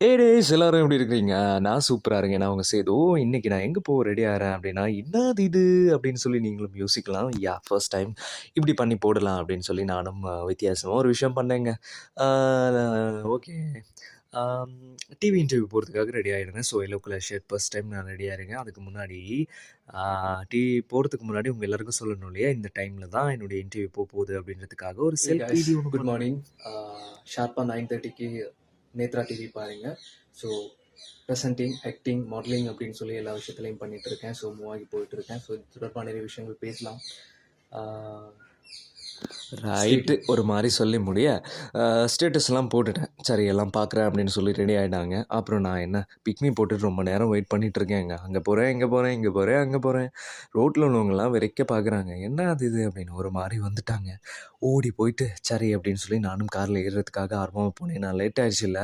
Days எல்லாரும் எப்படி இருக்கிறீங்க? நான் சூப்பரா இருக்கேன். நான் உங்க சேது. இன்னைக்கு நான் எங்க போக ரெடி ஆகுறேன் அப்படின்னா, "என்னது இது?" அப்படின்னு சொல்லி நீங்களும் யோசிக்கலாம். ஃபர்ஸ்ட் டைம் இப்படி பண்ணி போடலாம் அப்படின்னு சொல்லி நானும் வித்தியாசமா ஒரு விஷயம் பண்ணேங்க. ஆ ஓகே. ஆம் டிவி இன்டர்வியூ போறதுக்காக ரெடி ஆயிடுறேன். So yellow colour shirt first time நான் ரெடி ஆயிடுறேன். அதுக்கு முன்னாடி ஆ டிவி போறதுக்கு முன்னாடி உங்க எல்லாருக்கும் சொல்லணும் இல்லையா? இந்த டைம்ல தான் என்னுடைய இன்டர்வியூ போகுது அப்படின்றதுக்காக ஒரு Hey செல்ஃப் guys, வீடியோ ஒண்ணு good morning. ஷார்ப்பாக 9:30க்கு நேத்ரா டிவி பாருங்க. ஸோ ப்ரெசன்டிங், ஆக்டிங், மாடலிங் அப்படின்னு சொல்லி எல்லா விஷயத்துலையும் பண்ணிட்டு இருக்கேன். ஸோ மூவ் ஆகி போயிட்டு இருக்கேன். ஸோ இது தொடர்பாக நிறைய விஷயங்கள் பேசலாம். ரைட்டு. ஒரு மாரி சொல்லி முடிய, ஸ்டேட்டஸ்லாம் போட்டுட்டேன். சரி எல்லாம் பார்க்குறேன் அப்படின்னு சொல்லி ரெடி ஆயிட்டாங்க. அப்புறம் நான் என்ன பிக்மி போட்டுட்டு ரொம்ப நேரம் வெயிட் பண்ணிட்டு இருக்கேங்க. அங்க போறேன், இங்க போறேன், இங்க போறேன், அங்க போறேன். ரோட்ல உள்ளவங்கலாம் வெறைக்க பார்க்குறாங்க. என்ன அது இது அப்படின்னு ஒரு மாரி வந்துட்டாங்க. ஓடி போயிட்டு, சரி அப்படின்னு சொல்லி நானும் கார்ல ஏறுறதுக்காக ஆர்வமா போனேன். நான் லேட் ஆயிடுச்சுல்ல.